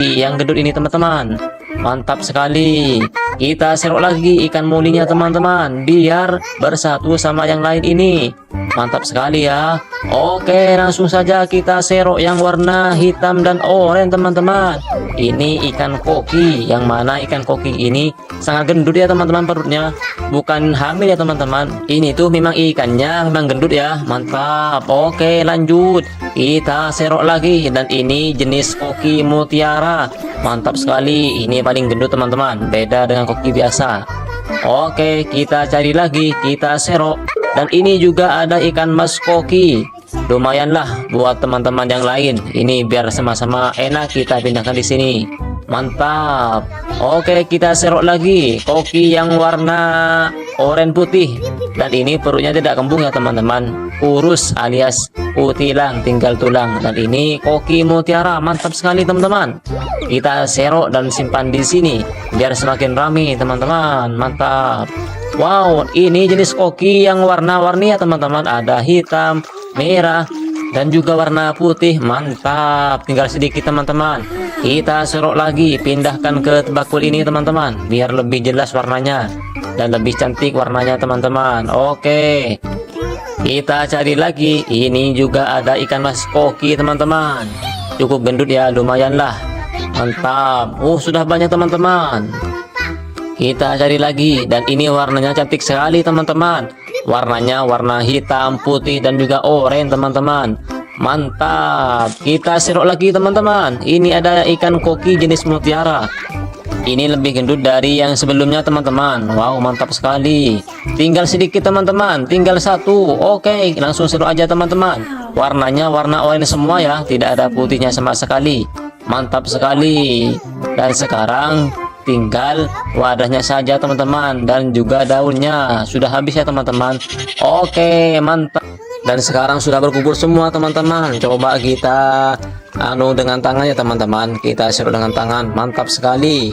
yang gendut ini teman-teman. Mantap sekali. Kita serok lagi ikan mulinya teman-teman, biar bersatu sama yang lain ini. Mantap sekali ya. Oke, langsung saja kita serok yang warna hitam dan oranye teman-teman. Ini ikan koki, yang mana ikan koki ini sangat gendut ya teman-teman perutnya. Bukan hamil ya teman-teman. Ini tuh memang ikannya memang gendut ya. Mantap. Oke, lanjut. Kita serok lagi, dan ini jenis koki mutiara. Mantap sekali. Ini paling gendut teman-teman, beda dengan koki biasa. Oke, kita cari lagi, kita serok. Dan ini juga ada ikan mas koki. Lumayanlah buat teman-teman yang lain. Ini biar sama-sama enak kita pindahkan di sini. Mantap. Oke, kita serok lagi koki yang warna oranye putih. Dan ini perutnya tidak kembung ya teman-teman, kurus alias utilang, tinggal tulang. Dan ini koki mutiara. Mantap sekali teman-teman. Kita serok dan simpan di sini biar semakin ramai teman-teman. Mantap. Wow, ini jenis koki yang warna-warni ya teman-teman. Ada hitam, merah, dan juga warna putih. Mantap. Tinggal sedikit teman-teman. Kita serok lagi, pindahkan ke bakul ini teman-teman, biar lebih jelas warnanya dan lebih cantik warnanya teman-teman. Oke, kita cari lagi. Ini juga ada ikan mas koki teman-teman. Cukup gendut ya, lumayan lah. Mantap. Sudah banyak teman-teman. Kita cari lagi, dan ini warnanya cantik sekali teman-teman. Warnanya warna hitam, putih, dan juga oranye teman-teman. Mantap. Kita serok lagi teman-teman. Ini ada ikan koki jenis mutiara. Ini lebih gendut dari yang sebelumnya teman-teman. Wow, mantap sekali. Tinggal sedikit teman-teman, tinggal satu. Oke, langsung serok aja teman-teman. Warnanya warna oranye semua ya, tidak ada putihnya sama sekali. Mantap sekali. Dan sekarang tinggal wadahnya saja teman-teman, dan juga daunnya sudah habis ya teman-teman. Oke, mantap. Dan sekarang sudah berkumpul semua teman-teman. Coba kita dengan tangannya teman-teman, kita serok dengan tangan. Mantap sekali.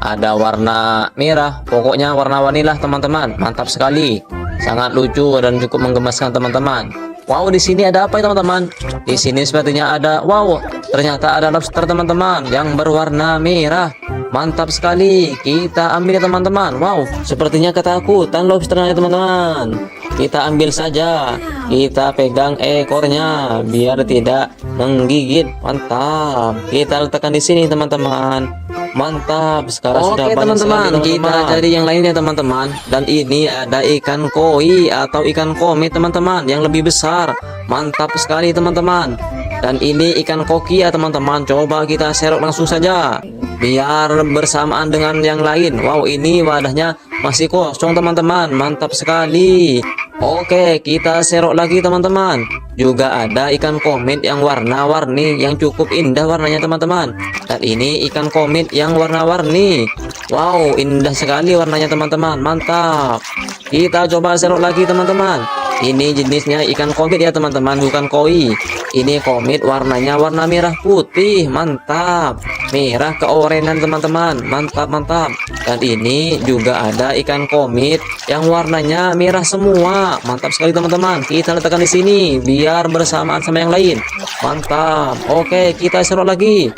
Ada warna merah, pokoknya warna-warni lah teman-teman. Mantap sekali, sangat lucu dan cukup menggemaskan teman-teman. Wow, di sini ada apa ya teman-teman? Di sini sepertinya ada, wow, ternyata ada lobster teman-teman yang berwarna merah. Mantap sekali. Kita ambil ya teman-teman. Wow, sepertinya ketakutan lobsternya teman-teman. Kita ambil saja. Kita pegang ekornya biar tidak menggigit. Mantap. Kita letakkan di sini teman-teman. Mantap. Sekarang sudah banyak teman-teman. Kita cari yang lainnya teman-teman. Dan ini ada ikan koi atau ikan komit teman-teman yang lebih besar. Mantap sekali teman-teman. Dan ini ikan koki ya teman-teman. Coba kita serok langsung saja biar bersamaan dengan yang lain. Wow, ini wadahnya masih kosong teman-teman. Mantap sekali. Oke, kita serok lagi teman-teman. Juga ada ikan komit yang warna-warni yang cukup indah warnanya teman-teman. Dan ini ikan komit yang warna-warni. Wow, indah sekali warnanya teman-teman. Mantap. Kita coba serok lagi teman-teman. Ini jenisnya ikan komit ya teman-teman, bukan koi. Ini komit, warnanya warna merah putih. Mantap. Merah keorenan teman-teman. Mantap, mantap. Dan ini juga ada ikan komit yang warnanya merah semua. Mantap sekali teman-teman. Kita letakkan di sini biar bersamaan sama yang lain. Mantap. Oke, kita serok lagi.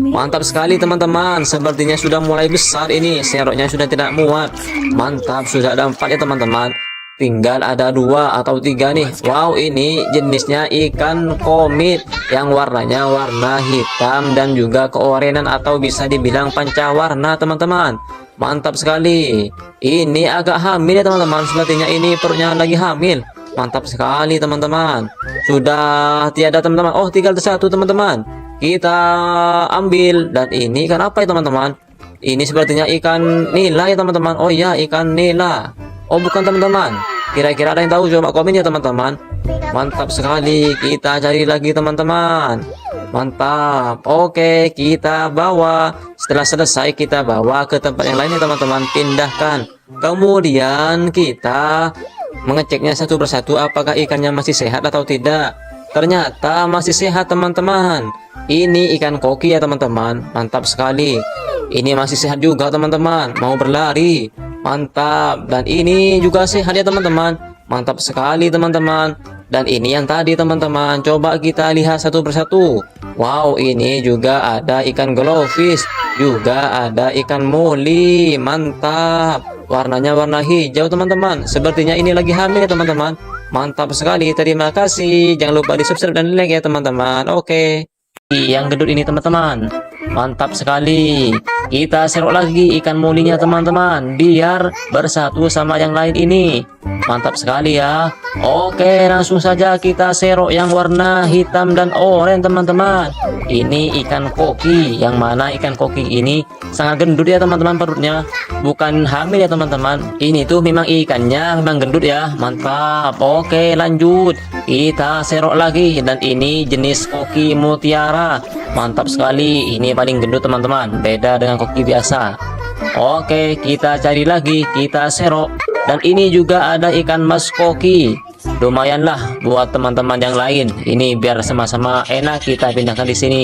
Mantap sekali teman-teman. Sepertinya sudah mulai besar ini. Seroknya sudah tidak muat. Mantap, sudah ada 4 ya teman-teman. Tinggal ada 2 atau 3 nih. Wow, ini jenisnya ikan komit yang warnanya warna hitam dan juga keorenan atau bisa dibilang pancawarna teman-teman. Mantap sekali. Ini agak hamil ya teman-teman. Sepertinya ini perutnya lagi hamil. Mantap sekali teman-teman. Sudah tiada teman-teman. Oh, tinggal satu teman-teman. Kita ambil. Dan ini ikan apa ya teman-teman? Ini sepertinya ikan nila ya teman-teman. Oh iya, ikan nila. Oh, bukan teman-teman. Kira-kira ada yang tahu? Coba komen ya teman-teman. Mantap sekali. Kita cari lagi teman-teman. Mantap. Oke, kita bawa. Setelah selesai kita bawa ke tempat yang lainnya teman-teman. Pindahkan. Kemudian kita mengeceknya satu persatu apakah ikannya masih sehat atau tidak. Ternyata masih sehat teman-teman. Ini ikan koki ya teman-teman. Mantap sekali. Ini masih sehat juga teman-teman. Mau berlari. Mantap. Dan ini juga sehat ya teman-teman. Mantap sekali teman-teman. Dan ini yang tadi teman-teman, coba kita lihat satu persatu. Wow, ini juga ada ikan glowfish, juga ada ikan moli. Mantap. Warnanya warna hijau teman-teman. Sepertinya ini lagi hamil ya teman-teman. Mantap sekali. Terima kasih. Jangan lupa di subscribe dan like ya teman-teman. Oke. Yang gendut ini teman-teman, mantap sekali. Kita serok lagi ikan molinya teman-teman, biar bersatu sama yang lain ini. Mantap sekali ya. Oke, langsung saja kita serok yang warna hitam dan oranye teman-teman. Ini ikan koki, yang mana ikan koki ini sangat gendut ya teman-teman perutnya. Bukan hamil ya teman-teman. Ini tuh memang ikannya memang gendut ya. Mantap. Oke, lanjut. Kita serok lagi, dan ini jenis koki mutiara. Mantap sekali. Ini paling gendut teman-teman, beda dengan koki biasa. Oke, kita cari lagi, kita serok. Dan ini juga ada ikan mas koki. Lumayanlah buat teman-teman yang lain. Ini biar sama-sama enak kita pindahkan di sini.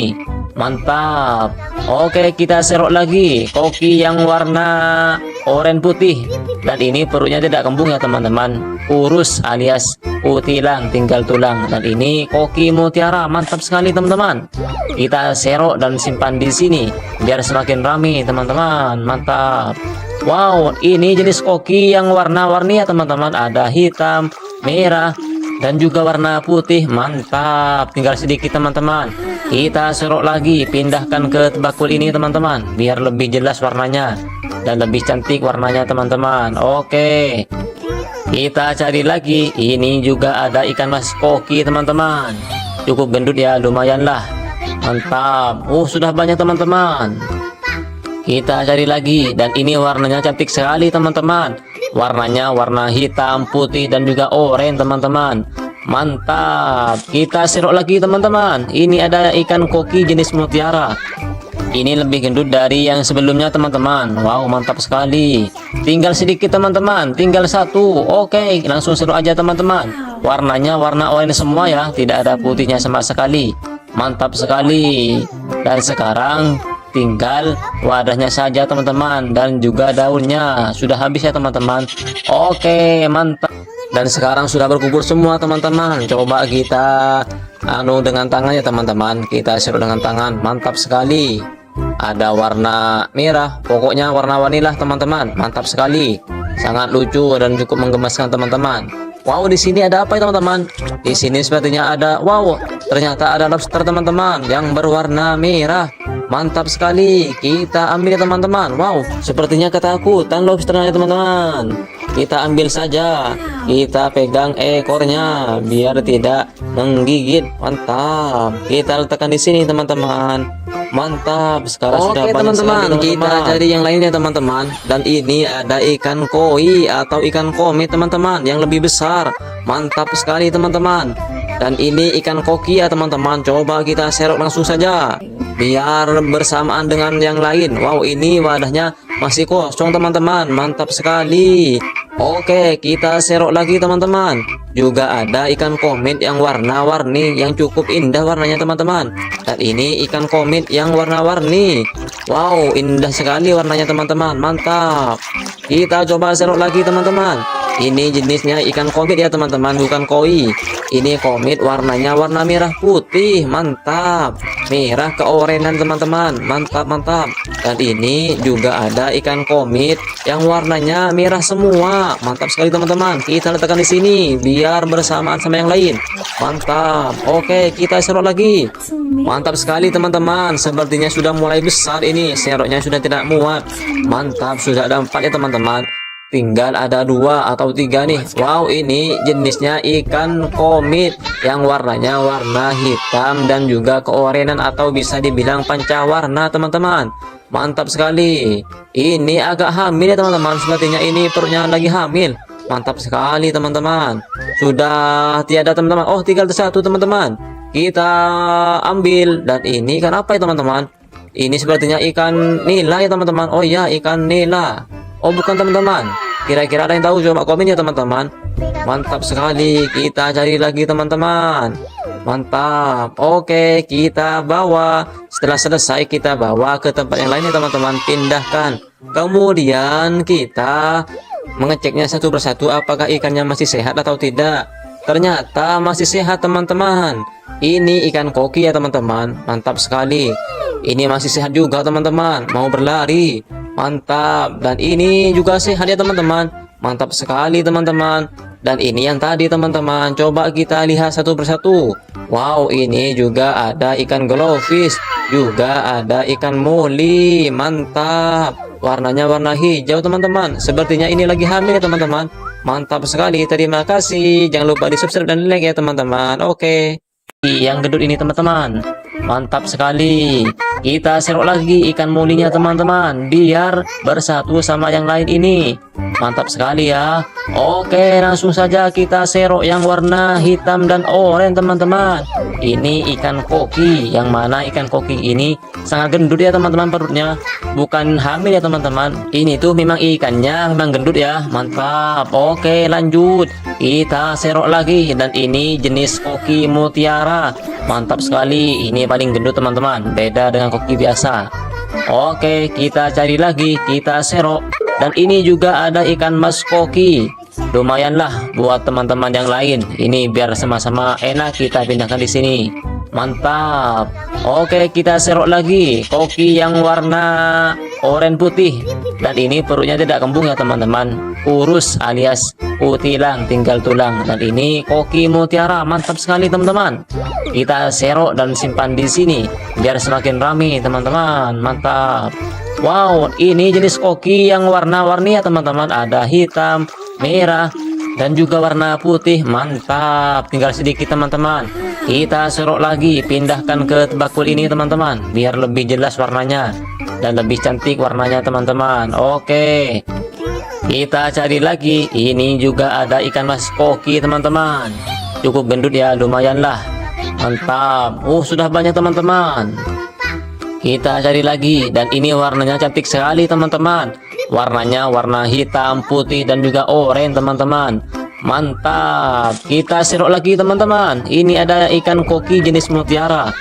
Mantap. Oke, kita serok lagi koki yang warna oranye putih. Dan ini perutnya tidak kembung ya teman-teman, kurus alias utilang, tinggal tulang. Dan ini koki mutiara. Mantap sekali teman-teman. Kita serok dan simpan di sini biar semakin ramai teman-teman. Mantap. Wow, ini jenis koki yang warna-warni ya teman-teman. Ada hitam, merah, dan juga warna putih. Mantap. Tinggal sedikit teman-teman. Kita serok lagi, pindahkan ke bakul ini teman-teman, biar lebih jelas warnanya dan lebih cantik warnanya teman-teman. Oke, kita cari lagi. Ini juga ada ikan mas koki teman-teman. Cukup gendut ya, lumayan lah. Mantap. Sudah banyak teman-teman. Kita cari lagi, dan ini warnanya cantik sekali teman-teman. Warnanya warna hitam, putih, dan juga oranye teman-teman. Mantap. Kita serok lagi teman-teman. Ini ada ikan koki jenis mutiara. Ini lebih gendut dari yang sebelumnya teman-teman. Wow, mantap sekali. Tinggal sedikit teman-teman, tinggal satu. Oke, langsung serok aja teman-teman. Warnanya warna oranye semua ya, tidak ada putihnya sama sekali. Mantap sekali. Dan sekarang tinggal wadahnya saja teman-teman, dan juga daunnya sudah habis ya teman-teman. Oke, mantap. Dan sekarang sudah berkumpul semua teman-teman. Coba kita dengan tangannya teman-teman, kita serok dengan tangan. Mantap sekali. Ada warna merah, pokoknya warna-warni lah teman-teman. Mantap sekali, sangat lucu dan cukup menggemaskan teman-teman. Wow, di sini ada apa ya teman-teman? Di sini sepertinya ada, wow, ternyata ada lobster teman-teman yang berwarna merah. Mantap sekali. Kita ambil ya teman-teman. Wow, sepertinya ketakutan lobsternya teman-teman. Kita ambil saja. Kita pegang ekornya biar tidak menggigit. Mantap. Kita letakkan di sini teman-teman. Mantap. Sekarang sudah banyak teman-teman. Kita cari yang lainnya teman-teman. Dan ini ada ikan koi atau ikan komet teman-teman yang lebih besar. Mantap sekali teman-teman. Dan ini ikan koki ya teman-teman. Coba kita serok langsung saja biar bersamaan dengan yang lain. Wow, ini wadahnya masih kosong teman-teman. Mantap sekali. Oke, kita serok lagi teman-teman. Juga ada ikan komet yang warna-warni yang cukup indah warnanya teman-teman. Dan ini ikan komet yang warna-warni. Wow, indah sekali warnanya teman-teman. Mantap. Kita coba serok lagi teman-teman. Ini jenisnya ikan komet ya teman-teman, bukan koi. Ini komet warnanya warna merah putih. Mantap. Merah keorenan teman-teman. Mantap, mantap. Dan ini juga ada ikan komet yang warnanya merah semua. Mantap sekali teman-teman. Kita letakkan di sini biar bersamaan sama yang lain. Mantap. Oke, kita serok lagi. Mantap sekali teman-teman. Sepertinya sudah mulai besar ini. Seroknya sudah tidak muat. Mantap, sudah ada 4 ya teman-teman. Tinggal ada 2 atau 3 nih. Wow, ini jenisnya ikan komit yang warnanya warna hitam dan juga keorenan atau bisa dibilang pancawarna teman-teman. Mantap sekali. Ini agak hamil ya teman-teman. Sepertinya ini perutnya lagi hamil. Mantap sekali teman-teman. Sudah tiada teman-teman. Oh, tinggal satu teman-teman. Kita ambil. Dan ini ikan apa ya teman-teman? Ini sepertinya ikan nila ya teman-teman. Oh iya, ikan nila. Oh bukan teman-teman. Kira-kira ada yang tahu? Coba komen ya teman-teman. Mantap sekali. Kita cari lagi teman-teman. Mantap. Oke, kita bawa. Setelah selesai kita bawa ke tempat yang lainnya teman-teman. Pindahkan. Kemudian kita mengeceknya satu persatu apakah ikannya masih sehat atau tidak. ternyata masih sehat teman-teman. Ini ikan koki ya teman-teman, mantap sekali. Ini masih sehat juga teman-teman, mau berlari, mantap. Dan ini juga sehat ya teman-teman, mantap sekali teman-teman. Dan ini yang tadi teman-teman, coba kita lihat satu persatu. Wow, ini juga ada ikan glowfish, juga ada ikan moli, mantap. Warnanya warna hijau teman-teman, sepertinya ini lagi hamil ya teman-teman. Mantap sekali, terima kasih. Jangan lupa di subscribe dan like ya teman-teman. Oke. Yang gendut ini teman-teman, mantap sekali. Kita serok lagi ikan molinya teman-teman, biar bersatu sama yang lain ini. Mantap sekali ya. Oke, langsung saja kita serok yang warna hitam dan oranye teman-teman. Ini ikan koki, yang mana ikan koki ini sangat gendut ya teman-teman perutnya. Bukan hamil ya teman-teman. Ini tuh memang ikannya memang gendut ya. Mantap. Oke, lanjut. Kita serok lagi, dan ini jenis koki mutiara. Mantap sekali. Ini paling gendut teman-teman, beda dengan koki biasa. Oke, kita cari lagi, kita serok. Dan ini juga ada ikan mas koki. Lumayanlah buat teman-teman yang lain. Ini biar sama-sama enak kita pindahkan di sini. Mantap. Oke, kita serok lagi koki yang warna oranye putih. Dan ini perutnya tidak kembung ya teman-teman, kurus alias utilang, tinggal tulang. Dan ini koki mutiara, mantap sekali teman-teman. Kita serok dan simpan di sini biar semakin ramai teman-teman. Mantap. Wow, ini jenis koki yang warna-warni ya teman-teman, ada hitam, merah, dan juga warna putih. Mantap. Tinggal sedikit teman-teman, kita serok lagi, pindahkan ke bakul ini teman-teman, biar lebih jelas warnanya dan lebih cantik warnanya teman-teman. Oke, kita cari lagi. Ini juga ada ikan mas koki teman-teman, cukup gendut ya, lumayan lah. Mantap. Sudah banyak teman-teman. Kita cari lagi, dan ini warnanya cantik sekali teman-teman. Warnanya warna hitam, putih, dan juga oranye teman-teman. Mantap. Kita serok lagi teman-teman. Ini ada ikan koki jenis mutiara.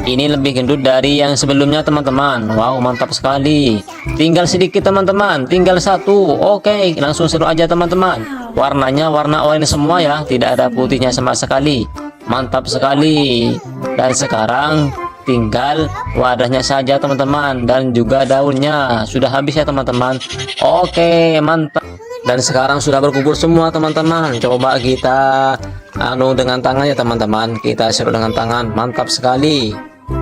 Ini lebih gendut dari yang sebelumnya teman-teman. Wow, mantap sekali. Tinggal sedikit teman-teman, tinggal satu. Oke, langsung serok aja teman-teman. Warnanya warna oranye semua ya, tidak ada putihnya sama sekali. Mantap sekali. Dan sekarang tinggal wadahnya saja teman-teman, dan juga daunnya sudah habis ya teman-teman. Oke, mantap. Dan sekarang sudah berkumpul semua teman-teman. Coba kita dengan tangan ya teman-teman, kita serut dengan tangan. Mantap sekali.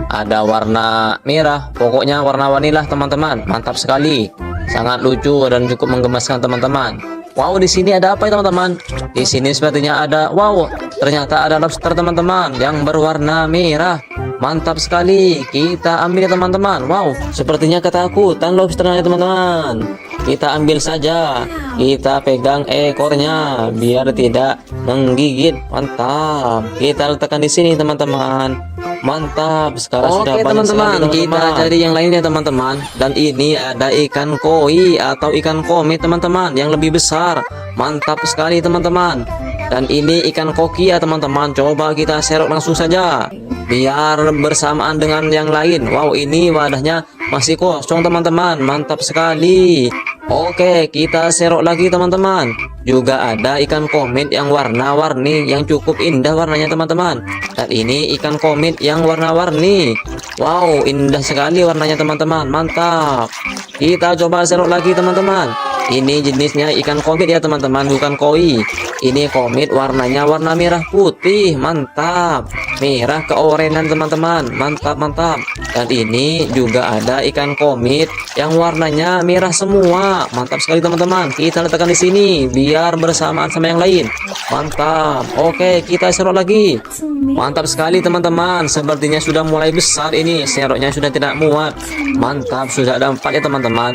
Ada warna merah, pokoknya warna-warni lah teman-teman. Mantap sekali, sangat lucu dan cukup menggemaskan teman-teman. Wow, di sini ada apa ya teman-teman? Di sini sepertinya ada, wow, ternyata ada lobster teman-teman yang berwarna merah. Mantap sekali, kita ambil ya teman-teman. Wow, sepertinya ketakutan lobsternya teman-teman. Kita ambil saja, kita pegang ekornya biar tidak menggigit. Mantap, kita letakkan di sini teman-teman. Mantap. Sekarang sudah banyak teman-teman, kita cari yang lainnya teman-teman. Dan ini ada ikan koi atau ikan komit teman-teman, yang lebih besar. Mantap sekali teman-teman. Dan ini ikan koki ya teman-teman. Coba kita serok langsung saja biar bersamaan dengan yang lain. Wow, ini wadahnya masih kosong teman-teman. Mantap sekali. Oke, kita serok lagi teman-teman. Juga ada ikan komit yang warna-warni, yang cukup indah warnanya teman-teman. Dan ini ikan komit yang warna-warni. Wow, indah sekali warnanya teman-teman. Mantap. Kita coba serok lagi teman-teman. Ini jenisnya ikan komit ya teman-teman, bukan koi. Ini komit, warnanya warna merah putih. Mantap. Merah keorenan teman-teman. Mantap, mantap. Dan ini juga ada ikan komit yang warnanya merah semua. Mantap sekali teman-teman. Kita letakkan di sini biar bersamaan sama yang lain. Mantap. Oke, kita serok lagi. Mantap sekali teman-teman. Sepertinya sudah mulai besar ini. Seroknya sudah tidak muat. Mantap, sudah ada 4 ya teman-teman.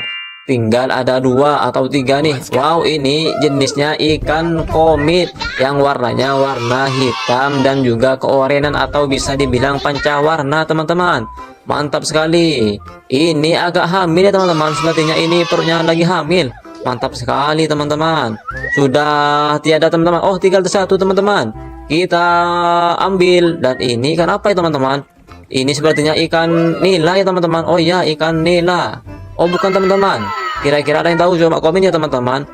Tinggal ada 2 atau 3 nih. Wow, ini jenisnya ikan komit yang warnanya warna hitam dan juga keorenan atau bisa dibilang pancawarna teman-teman. Mantap sekali. Ini agak hamil ya teman-teman. Sepertinya ini perutnya lagi hamil. Mantap sekali teman-teman. Sudah tiada teman-teman. Oh, tinggal satu teman-teman. Kita ambil. Dan ini ikan apa ya teman-teman? Ini sepertinya ikan nila ya teman-teman. Oh iya, ikan nila. Oh, bukan teman-teman. Kira-kira ada yang tahu? Coba komen ya teman-teman.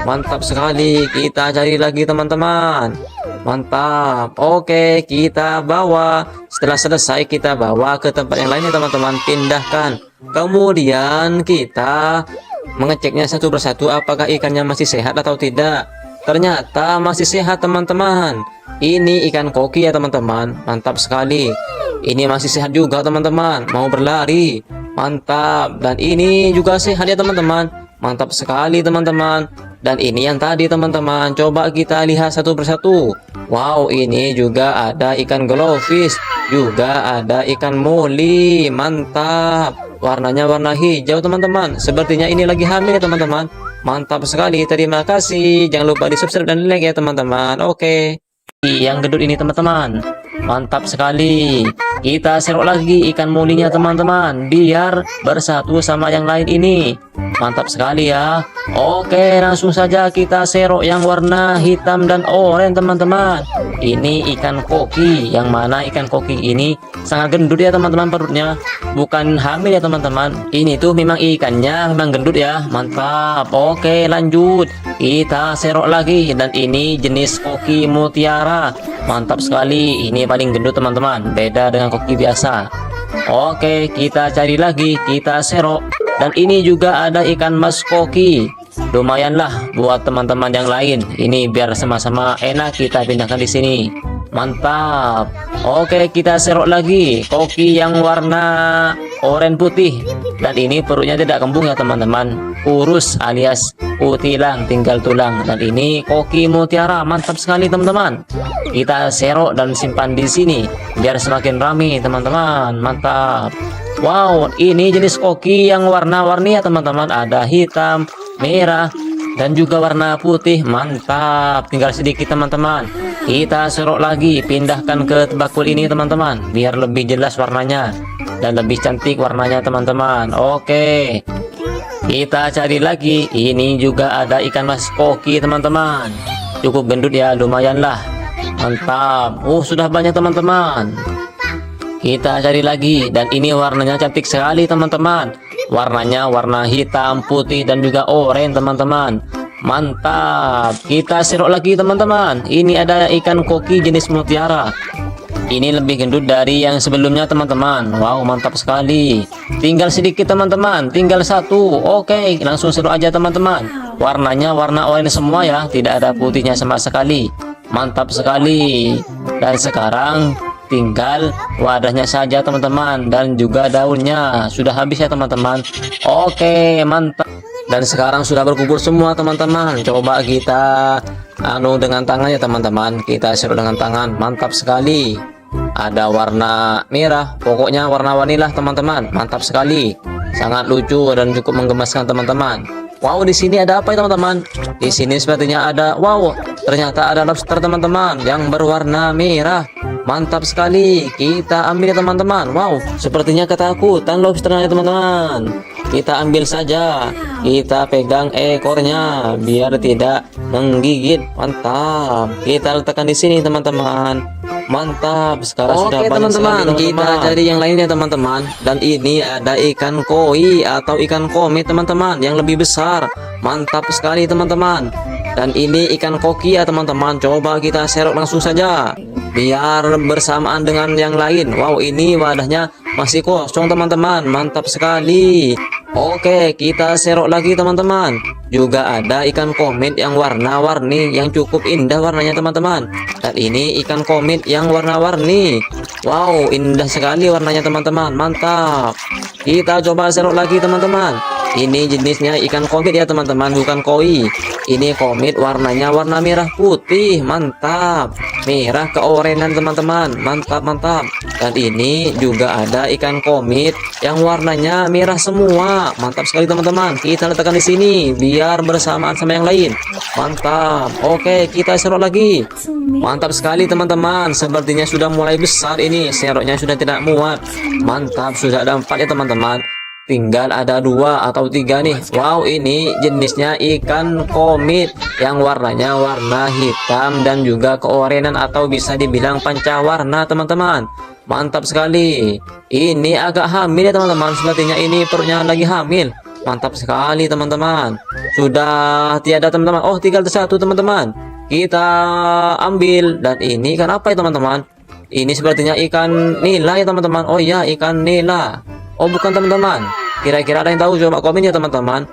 Mantap sekali. Kita cari lagi teman-teman. Mantap. Oke, kita bawa. Setelah selesai kita bawa ke tempat yang lainnya teman-teman, pindahkan. Kemudian kita mengeceknya satu persatu apakah ikannya masih sehat atau tidak. Ternyata masih sehat teman-teman. Ini ikan koki ya teman-teman. Mantap sekali. Ini masih sehat juga teman-teman. Mau berlari. Mantap. Dan ini juga sehat ya teman-teman. Mantap sekali teman-teman. Dan ini yang tadi teman-teman. Coba kita lihat satu persatu. Wow, ini juga ada ikan glowfish. Juga ada ikan moli. Mantap. Warnanya warna hijau teman-teman. Sepertinya ini lagi hamil ya teman-teman. Mantap sekali. Terima kasih. Jangan lupa di subscribe dan like ya teman-teman. Oke. Yang gendut ini teman-teman. Mantap sekali. Kita serok lagi ikan molinya teman-teman, biar bersatu sama yang lain ini. Mantap sekali ya. Oke, langsung saja kita serok yang warna hitam dan oranye teman-teman. Ini ikan koki. Yang mana ikan koki ini sangat gendut ya teman-teman perutnya. Bukan hamil ya teman-teman. Ini tuh memang ikannya memang gendut ya. Mantap. Oke, lanjut. Kita serok lagi. Dan ini jenis koki mutiara. Mantap sekali. Ini paling gendut teman-teman. Beda dengan koki biasa. Oke, kita cari lagi. Kita serok. Dan ini juga ada ikan mas koki. Lumayanlah buat teman-teman yang lain. Ini biar sama-sama enak kita pindahkan di sini. Mantap. Oke, kita serok lagi koki yang warna oranye putih. Dan ini perutnya tidak kembung ya teman-teman. Kurus alias utilang, tinggal tulang. Dan ini koki mutiara. Mantap sekali teman-teman. Kita serok dan simpan di sini biar semakin ramai teman-teman. Mantap. Wow, ini jenis koki yang warna-warni ya teman-teman. Ada hitam, merah, dan juga warna putih. Mantap. Tinggal sedikit teman-teman. Kita serok lagi, pindahkan ke bakul ini teman-teman, biar lebih jelas warnanya dan lebih cantik warnanya teman-teman. Oke, kita cari lagi. Ini juga ada ikan mas koki teman-teman. Cukup gendut ya, lumayan lah. Mantap. Sudah banyak teman-teman. Kita cari lagi. Dan ini warnanya cantik sekali teman-teman. Warnanya warna hitam, putih, dan juga oranye teman-teman. Mantap. Kita serok lagi teman-teman. Ini ada ikan koki jenis mutiara. Ini lebih gendut dari yang sebelumnya teman-teman. Wow, mantap sekali. Tinggal sedikit teman-teman. Tinggal satu. Oke, langsung serok aja teman-teman. Warnanya warna oranye semua ya. Tidak ada putihnya sama sekali. Mantap sekali. Dan sekarang tinggal wadahnya saja teman-teman, dan juga daunnya sudah habis ya teman-teman. Oke, mantap. Dan sekarang sudah berkumpul semua teman-teman. Coba kita dengan tangannya teman-teman. Kita serut dengan tangan. Mantap sekali. Ada warna merah. Pokoknya warna-warni lah teman-teman. Mantap sekali. Sangat lucu dan cukup menggemaskan teman-teman. Wow, di sini ada apa ya teman-teman? Di sini sepertinya ada, wow, ternyata ada lobster teman-teman yang berwarna merah. Mantap sekali. Kita ambil ya teman-teman. Wow, sepertinya ketakutan lobsternya teman-teman. Kita ambil saja. Kita pegang ekornya biar tidak menggigit. Mantap. Kita letakkan di sini teman-teman. Mantap. Sekarang sudah banyak teman-teman. Kita cari yang lainnya teman-teman. Dan ini ada ikan koi atau ikan komit teman-teman yang lebih besar. Mantap sekali teman-teman. Dan ini ikan koki ya teman-teman. Coba kita serok langsung saja biar bersamaan dengan yang lain. Wow, ini wadahnya masih kosong teman-teman. Mantap sekali. Oke, kita serok lagi teman-teman. Juga ada ikan komit yang warna-warni yang cukup indah warnanya teman-teman. Dan ini ikan komit yang warna-warni. Wow, indah sekali warnanya teman-teman. Mantap. Kita coba serok lagi teman-teman. Ini jenisnya ikan komit ya teman-teman, bukan koi. Ini komit warnanya warna merah putih. Mantap. Merah keorenan teman-teman. Mantap, mantap. Dan ini juga ada ikan komit yang warnanya merah semua. Mantap sekali teman-teman. Kita letakkan di sini biar bersamaan sama yang lain. Mantap. Oke, kita serok lagi. Mantap sekali teman-teman. Sepertinya sudah mulai besar ini. Seroknya sudah tidak muat. Mantap, sudah ada 4 ya teman-teman. Tinggal ada 2 atau 3 nih. Wow, ini jenisnya ikan komit yang warnanya warna hitam dan juga keorenan atau bisa dibilang pancawarna teman-teman. Mantap sekali. Ini agak hamil ya teman-teman. Sepertinya ini perutnya lagi hamil. Mantap sekali teman-teman. Sudah tiada teman-teman. Oh, tinggal satu teman-teman. kita ambil. Dan ini ikan apa ya teman-teman? Ini sepertinya ikan nila ya teman-teman. Oh iya, ikan nila. Oh bukan teman-teman. Kira-kira ada yang tahu? Coba komen ya teman-teman.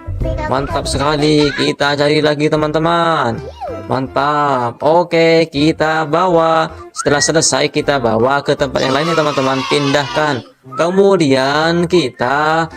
Mantap sekali. Kita cari lagi teman-teman. Mantap. Oke, kita bawa. Setelah selesai kita bawa ke tempat yang lain ya teman-teman. Pindahkan. Kemudian kita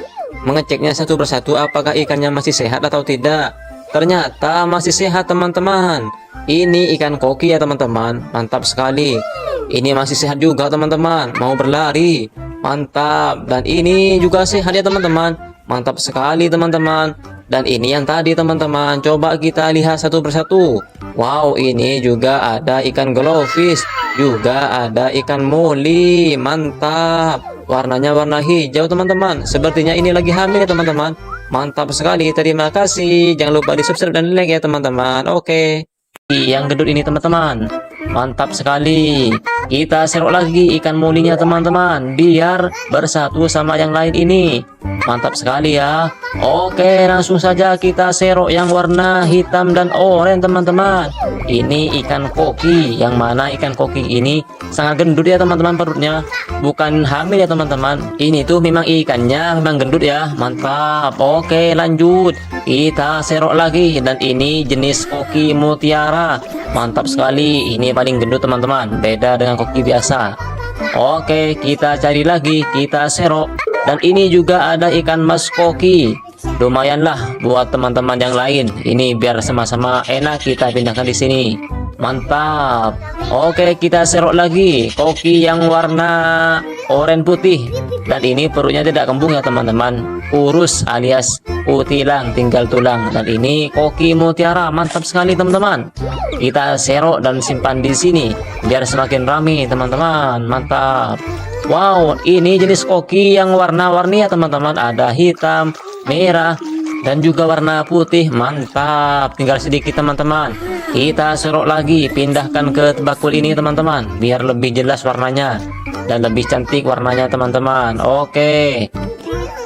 mengeceknya satu persatu apakah ikannya masih sehat atau tidak. Ternyata masih sehat teman-teman. Ini ikan koki ya teman-teman. Mantap sekali. Ini masih sehat juga teman-teman. Mau berlari. Mantap. Dan ini juga sehat ya teman-teman. Mantap sekali teman-teman. Dan ini yang tadi teman-teman. Coba kita lihat satu persatu. Wow, ini juga ada ikan glowfish. Juga ada ikan moli. Mantap. Warnanya warna hijau teman-teman. Sepertinya ini lagi hamil ya teman-teman. Mantap sekali. Terima kasih. Jangan lupa di subscribe dan like ya teman-teman. Oke. Yang gendut ini teman-teman. Mantap sekali. Kita serok lagi ikan molinya teman-teman, biar bersatu sama yang lain ini. Mantap sekali ya. Oke, langsung saja kita serok yang warna hitam dan oranye teman-teman. Ini ikan koki. Yang mana ikan koki ini sangat gendut ya teman-teman perutnya. Bukan hamil ya teman-teman. Ini tuh memang ikannya memang gendut ya. Mantap. Oke, lanjut. Kita serok lagi. Dan ini jenis koki mutiara. Mantap sekali. Ini paling gendut teman-teman. Beda dengan koki biasa. Oke, kita cari lagi. Kita serok. Dan ini juga ada ikan mas koki. Lumayanlah buat teman-teman yang lain. Ini biar sama-sama enak kita pindahkan di sini. Mantap. Oke, kita serok lagi koki yang warna oranye putih. Dan ini perutnya tidak kembung ya teman-teman. Kurus alias utilang, tinggal tulang. Dan ini koki mutiara. Mantap sekali teman-teman. Kita serok dan simpan di sini biar semakin ramai teman-teman. Mantap. Wow, ini jenis koki yang warna-warni ya teman-teman. Ada hitam, merah, dan juga warna putih. Mantap. Tinggal sedikit teman-teman. Kita serok lagi, pindahkan ke bakul ini teman-teman, biar lebih jelas warnanya dan lebih cantik warnanya teman-teman. Oke,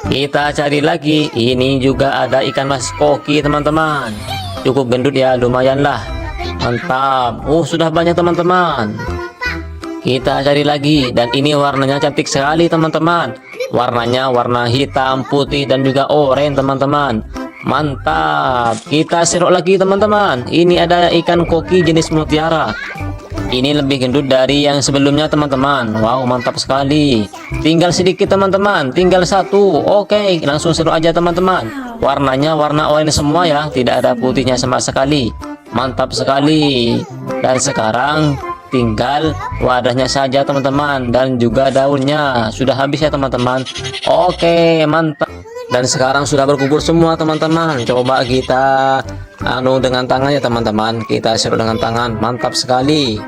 kita cari lagi. Ini juga ada ikan mas koki teman-teman. Cukup gendut ya, lumayan lah. Mantap. Sudah banyak teman-teman. Kita cari lagi. Dan ini warnanya cantik sekali teman-teman. Warnanya warna hitam, putih, dan juga oranye teman-teman. Mantap. Kita serok lagi teman-teman. Ini ada ikan koki jenis mutiara. Ini lebih gendut dari yang sebelumnya teman-teman. Wow, mantap sekali. Tinggal sedikit teman-teman. Tinggal satu. Oke, langsung serok aja teman-teman. Warnanya warna oranye semua ya. Tidak ada putihnya sama sekali. Mantap sekali. Dan sekarang tinggal wadahnya saja teman-teman, dan juga daunnya. Sudah habis ya teman-teman. Oke, mantap. Dan sekarang sudah berkumpul semua teman-teman. Coba kita dengan tangan ya teman-teman. Kita serok dengan tangan. Mantap sekali.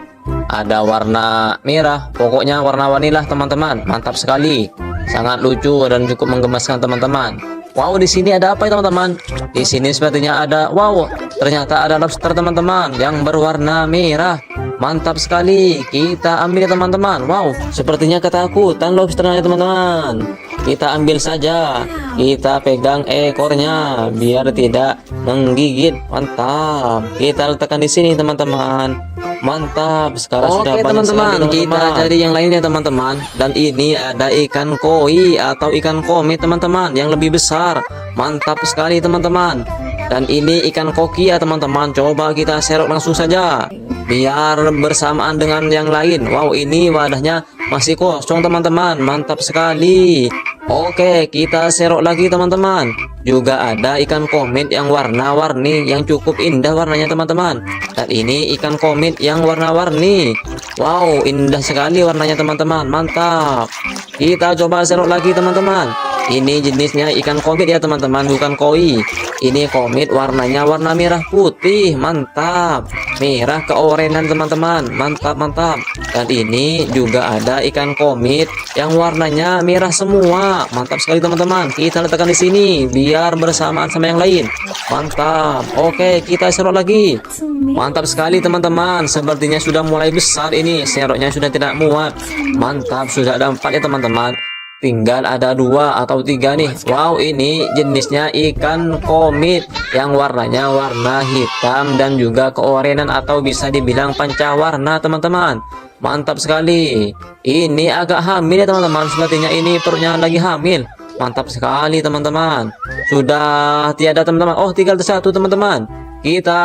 Ada warna merah. Pokoknya warna-warni lah teman-teman. Mantap sekali. Sangat lucu dan cukup menggemaskan teman-teman. Wow, di sini ada apa ya teman-teman? Di sini sepertinya ada, wow, ternyata ada lobster teman-teman yang berwarna merah. Mantap sekali. Kita ambil ya teman-teman. Wow, sepertinya ketakutan lobsternya teman-teman. Kita ambil saja. Kita pegang ekornya biar tidak menggigit. Mantap. Kita letakkan di sini teman-teman. Mantap. Sekarang sudah banyak teman-teman. Kita cari yang lainnya teman-teman. Dan ini ada ikan koi atau ikan komet teman-teman yang lebih besar. Mantap sekali teman-teman. Dan ini ikan koki ya teman-teman. Coba kita serok langsung saja biar bersamaan dengan yang lain. Wow, ini wadahnya masih kosong teman-teman. Mantap sekali. Oke, kita serok lagi teman-teman. Juga ada ikan komet yang warna-warni yang cukup indah warnanya teman-teman. Dan ini ikan komet yang warna-warni. Wow, indah sekali warnanya teman-teman. Mantap. Kita coba serok lagi teman-teman. Ini jenisnya ikan komet ya teman-teman, bukan koi. Ini komet warnanya warna merah putih. Mantap. Merah ke oranye teman-teman. Mantap, mantap. Dan ini juga ada ikan komet yang warnanya merah semua. Mantap sekali teman-teman. Kita letakkan di sini biar bersamaan sama yang lain. Mantap. Oke, kita serok lagi. Mantap sekali teman-teman. Sepertinya sudah mulai besar ini. Seroknya sudah tidak muat. Mantap, sudah ada 4 ya teman-teman. tinggal ada 2 atau 3 nih. Wow, ini jenisnya ikan komit yang warnanya warna hitam dan juga keorenan atau bisa dibilang pancawarna teman-teman. Mantap sekali. Ini agak hamil ya teman-teman, sepertinya ini perutnya lagi hamil. Mantap sekali teman-teman. Sudah tiada teman-teman. Oh, tinggal satu teman-teman. Kita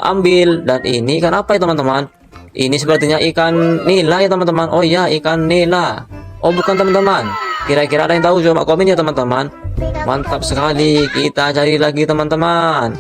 ambil, dan ini ikan apa ya teman-teman? Ini sepertinya ikan nila ya teman-teman. Oh iya, ikan nila. Oh bukan teman-teman. Kira-kira ada yang tahu? Coba komen ya teman-teman. Mantap sekali. Kita cari lagi teman-teman.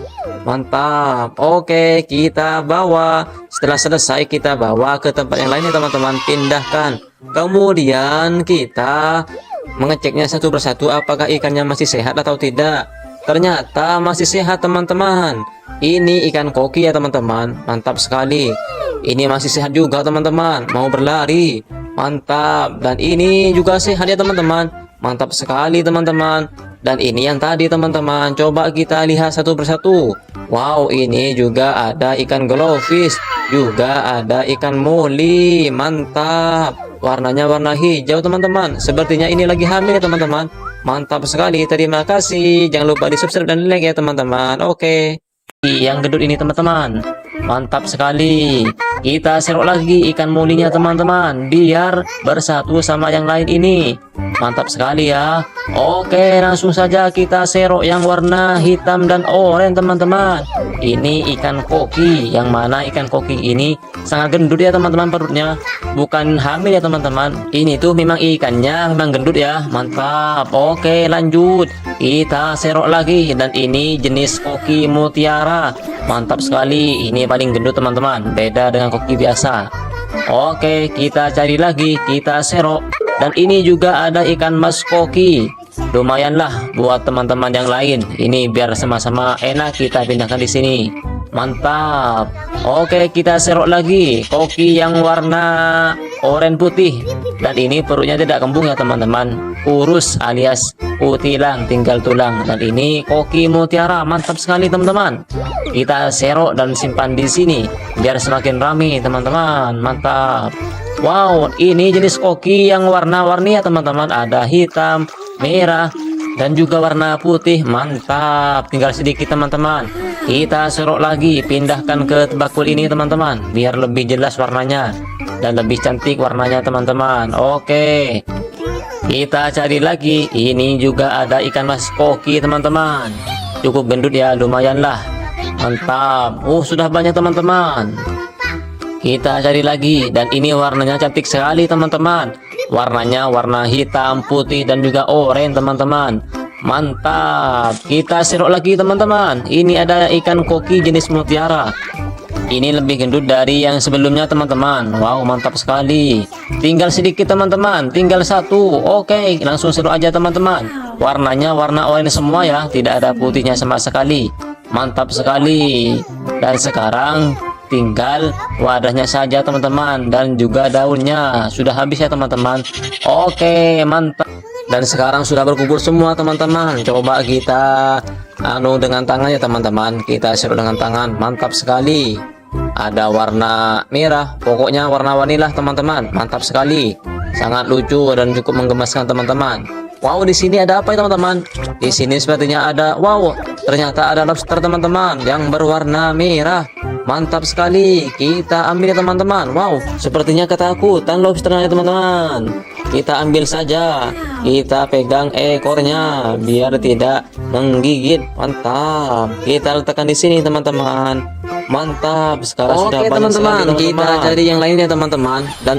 Mantap. Oke, kita bawa. Setelah selesai kita bawa ke tempat yang lainnya teman-teman. Pindahkan. Kemudian kita mengeceknya satu persatu apakah ikannya masih sehat atau tidak. Ternyata masih sehat teman-teman. Ini ikan koki ya teman-teman. Mantap sekali. Ini masih sehat juga teman-teman. Mau berlari. Mantap. Dan ini juga sehat ya teman-teman. Mantap sekali teman-teman. Dan ini yang tadi teman-teman. Coba kita lihat satu persatu. Wow, ini juga ada ikan glowfish. Juga ada ikan moli. Mantap. Warnanya warna hijau teman-teman. Sepertinya ini lagi hamil ya teman-teman. Mantap sekali. Terima kasih. Jangan lupa di subscribe dan like ya teman-teman. Oke. Yang gendut ini teman-teman. Mantap sekali. Kita serok lagi ikan molinya teman-teman, biar bersatu sama yang lain ini. Mantap sekali ya. Oke, langsung saja kita serok yang warna hitam dan oranye teman-teman. Ini ikan koki, yang mana ikan koki ini sangat gendut ya teman-teman perutnya. Bukan hamil ya teman-teman. Ini tuh memang ikannya memang gendut ya. Mantap. Oke, lanjut. Kita serok lagi, dan ini jenis koki mutiara. Mantap sekali. Ini paling gendut teman-teman, beda dengan koki biasa. Oke, kita cari lagi, kita serok. Dan ini juga ada ikan mas koki. Lumayanlah buat teman-teman yang lain. Ini biar sama-sama enak kita pindahkan di sini. Mantap. Oke, kita serok lagi koki yang warna oranye putih. Dan ini perutnya tidak kembung ya teman-teman. Urus alias utilang, tinggal tulang. Dan ini koki mutiara. Mantap sekali teman-teman. Kita serok dan simpan di sini biar semakin ramai teman-teman. Mantap. Wow, ini jenis koki yang warna-warni ya teman-teman. Ada hitam, merah, dan juga warna putih. Mantap. Tinggal sedikit teman-teman. Kita serok lagi, pindahkan ke bakul ini teman-teman, biar lebih jelas warnanya dan lebih cantik warnanya teman-teman. Oke, kita cari lagi. Ini juga ada ikan mas koki teman-teman. Cukup gendut ya, lumayan lah. Mantap. Sudah banyak teman-teman. Kita cari lagi, dan ini warnanya cantik sekali teman-teman. Warnanya warna hitam, putih, dan juga oranye teman-teman. Mantap. Kita serok lagi teman-teman. Ini ada ikan koki jenis mutiara. Ini lebih gendut dari yang sebelumnya teman-teman. Wow, mantap sekali. Tinggal sedikit teman-teman, tinggal satu. Oke, langsung serok aja teman-teman. Warnanya warna oranye semua ya, tidak ada putihnya sama sekali. Mantap sekali. Dan sekarang tinggal wadahnya saja teman-teman, dan juga daunnya. Sudah habis ya teman-teman. Oke, mantap. Dan sekarang sudah berkumpul semua teman-teman. Coba kita dengan tangan ya teman-teman. Kita serut dengan tangan. Mantap sekali. Ada warna merah. Pokoknya warna-warni lah teman-teman. Mantap sekali. Sangat lucu dan cukup menggemaskan teman-teman. Wow, di sini ada apa ya teman-teman? Di sini sepertinya ada, wow, ternyata ada lobster teman-teman yang berwarna merah. Mantap sekali. Kita ambil ya teman-teman. Wow, sepertinya ketakutan lobsternya teman-teman. Kita ambil saja. Kita pegang ekornya biar tidak menggigit. Mantap. Kita letakkan di sini teman-teman. Mantap. Sekarang sudah banyak teman-teman. Kita cari yang lainnya teman-teman. Dan